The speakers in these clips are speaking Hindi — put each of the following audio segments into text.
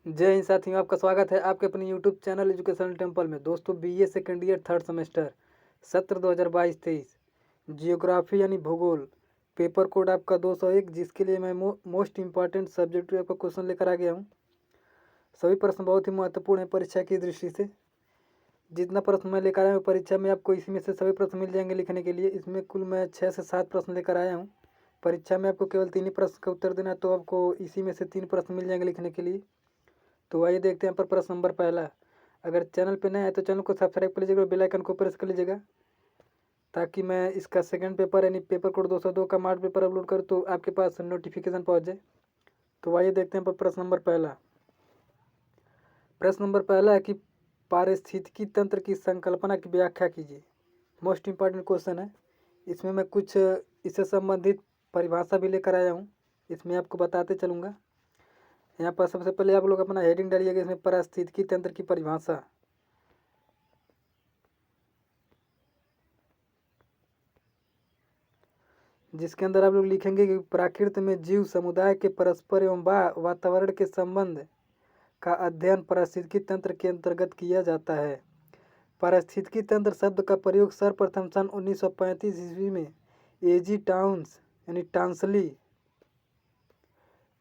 जय हिंद साथियों, आपका स्वागत है आपके अपने यूट्यूब चैनल एजुकेशनल टेम्पल में। दोस्तों, BA second year third semester सत्र 2022-23 जियोग्राफी यानी भूगोल पेपर कोड आपका 201, जिसके लिए मैं मोस्ट इम्पॉर्टेंट सब्जेक्ट आपका क्वेश्चन लेकर आ गया हूँ। सभी प्रश्न बहुत ही महत्वपूर्ण है परीक्षा की दृष्टि से। जितना प्रश्न मैं लेकर आया हूँ परीक्षा में, आपको इसी में से सभी प्रश्न मिल जाएंगे लिखने के लिए। इसमें कुल मैं 6 से 7 प्रश्न लेकर आया हूँ। परीक्षा में आपको केवल 3 ही प्रश्न का उत्तर देना है, तो आपको इसी में से 3 प्रश्न मिल जाएंगे लिखने के लिए। तो आइए देखते हैं। पर प्रश्न नंबर पहला, अगर चैनल पे नया है तो चैनल को सब्सक्राइब कर लीजिएगा और बेल आइकन को प्रेस कर लीजिएगा, ताकि मैं इसका सेकंड पेपर यानी पेपर कोड 202 का मार्क पेपर अपलोड करूँ तो आपके पास नोटिफिकेशन पहुँच जाए। तो आइए देखते हैं पर प्रश्न नंबर पहला। प्रश्न नंबर पहला है कि पारिस्थितिकी तंत्र की संकल्पना की व्याख्या कीजिए। मोस्ट इम्पॉर्टेंट क्वेश्चन है। इसमें मैं कुछ इससे संबंधित परिभाषा भी लेकर आया हूँ, इसमें आपको बताते चलूँगा। यहाँ पर सबसे पहले आप लोग अपना हेडिंग डालिएगा, इसमें पारिस्थितिकी तंत्र की परिभाषा। जिसके अंदर आप लोग लिखेंगे कि प्रकृति में जीव समुदाय के परस्पर एवं वातावरण के संबंध का अध्ययन पारिस्थितिकी तंत्र के अंतर्गत किया जाता है। पारिस्थितिकी तंत्र शब्द का प्रयोग सर्वप्रथम सन 1935 ईस्वी में एजी टाउन्स यानी टांसली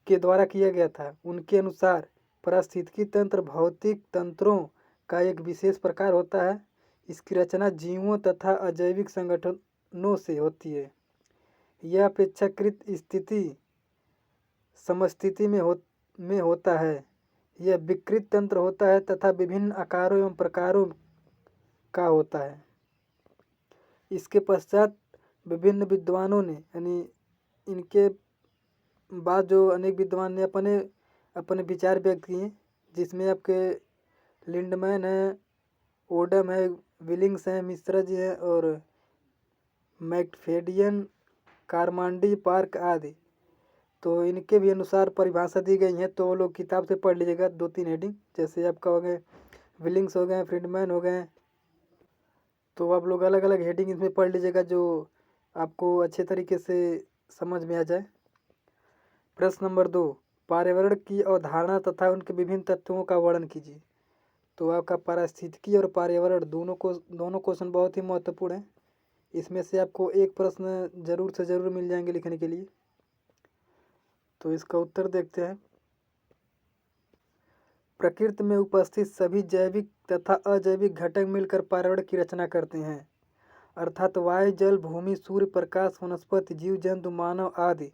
के द्वारा किया गया था। उनके अनुसार पारिस्थितिकी तंत्र भौतिक तंत्रों का एक विशेष प्रकार होता है। इसकी रचना जीवों तथा अजैविक संगठनों से होती है। यह अपेक्षाकृत स्थिति समस्थिति में होता है। यह विकृत तंत्र होता है तथा विभिन्न आकारों एवं प्रकारों का होता है। इसके पश्चात विभिन्न विद्वानों ने यानी इनके बाद जो अनेक विद्वान ने अपने अपने विचार व्यक्त किए, जिसमें आपके लिंडमैन है, ओडम है, विलिंग्स हैं, मिश्रा जी हैं और मैकफेडियन, कारमांडी, पार्क आदि। तो इनके भी अनुसार परिभाषा दी गई है, तो वो लोग किताब से पढ़ लीजिएगा 2-3 हेडिंग। जैसे आपका हो गए विलिंग्स हो गए, फ्रीडमैन हो गए, तो आप लोग अलग अलग हेडिंग इसमें पढ़ लीजिएगा जो आपको अच्छे तरीके से समझ में आ जाए। प्रश्न नंबर 2, पर्यावरण की अवधारणा तथा उनके विभिन्न तत्वों का वर्णन कीजिए। तो आपका पारिस्थितिकी और पर्यावरण दोनों क्वेश्चन बहुत ही महत्वपूर्ण है। इसमें से आपको एक प्रश्न जरूर से ज़रूर मिल जाएंगे लिखने के लिए। तो इसका उत्तर देखते हैं। प्रकृति में उपस्थित सभी जैविक तथा अजैविक घटक मिलकर पर्यावरण की रचना करते हैं, अर्थात वायु, जल, भूमि, सूर्य प्रकाश, वनस्पति, जीव जंतु, मानव आदि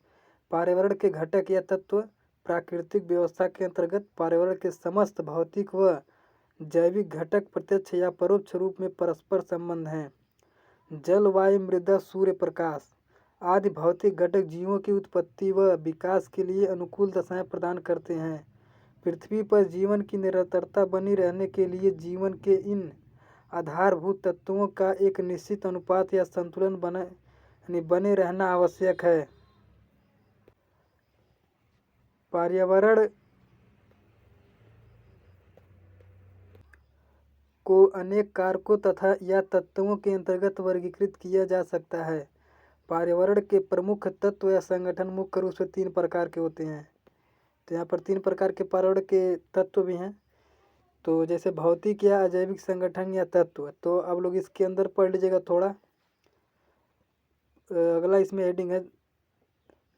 पर्यावरण के घटक या तत्व प्राकृतिक व्यवस्था के अंतर्गत पर्यावरण के समस्त भौतिक व जैविक घटक प्रत्यक्ष या परोक्ष रूप में परस्पर संबंध हैं। जल, वायु, मृदा, सूर्य प्रकाश आदि भौतिक घटक जीवों की उत्पत्ति व विकास के लिए अनुकूल दशाएं प्रदान करते हैं। पृथ्वी पर जीवन की निरंतरता बनी रहने के लिए जीवन के इन आधारभूत तत्वों का एक निश्चित अनुपात या संतुलन बने रहना आवश्यक है। पर्यावरण को अनेक कारकों तथा या तत्वों के अंतर्गत वर्गीकृत किया जा सकता है। पर्यावरण के प्रमुख तत्व या संगठन मुख्य रूप से 3 प्रकार के होते हैं। तो यहाँ पर 3 प्रकार के पर्यावरण के तत्व भी हैं। तो जैसे भौतिक या अजैविक संगठन या तत्व, तो आप लोग इसके अंदर पढ़ लीजिएगा थोड़ा। अगला इसमें हेडिंग है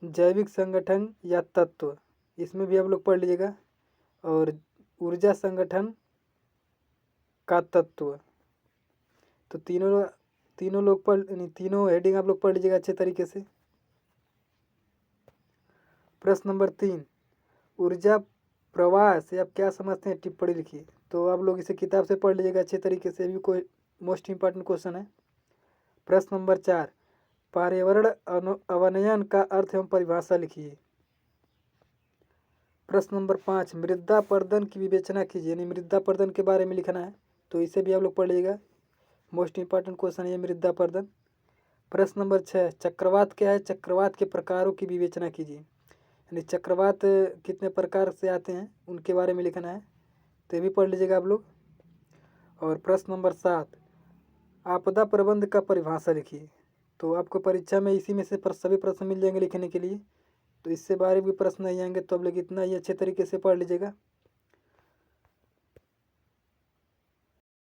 जैविक संगठन या तत्व, इसमें भी आप लोग पढ़ लीजिएगा। और ऊर्जा संगठन का तत्व। तो तीनों लोग तीनों हेडिंग आप लोग पढ़ लीजिएगा अच्छे तरीके से। प्रश्न नंबर 3, ऊर्जा प्रवाह से आप क्या समझते हैं, टिप्पणी लिखिए। तो आप लोग इसे किताब से पढ़ लीजिएगा अच्छे तरीके से, भी कोई मोस्ट इम्पॉर्टेंट क्वेश्चन है। प्रश्न नंबर 4, पर्यावरण अवनयन का अर्थ एवं परिभाषा लिखिए। प्रश्न नंबर 5, मृदा पर्दन की विवेचना कीजिए, यानी मृदा पर्दन के बारे में लिखना है। तो इसे भी आप लोग पढ़ लीजिएगा, मोस्ट इम्पॉर्टेंट क्वेश्चन है मृदा पर्दन। प्रश्न नंबर 6, चक्रवात क्या है, चक्रवात के प्रकारों की विवेचना कीजिए, यानी चक्रवात कितने प्रकार से आते हैं उनके बारे में लिखना है। तो ये भी पढ़ लीजिएगा आप लोग। और प्रश्न नंबर 7, आपदा प्रबंध का परिभाषा लिखिए। तो आपको परीक्षा में इसी में से सभी प्रश्न मिल जाएंगे लिखने के लिए। तो इससे बाहर भी प्रश्न नहीं आएंगे, तो आप लोग इतना ही अच्छे तरीके से पढ़ लीजिएगा।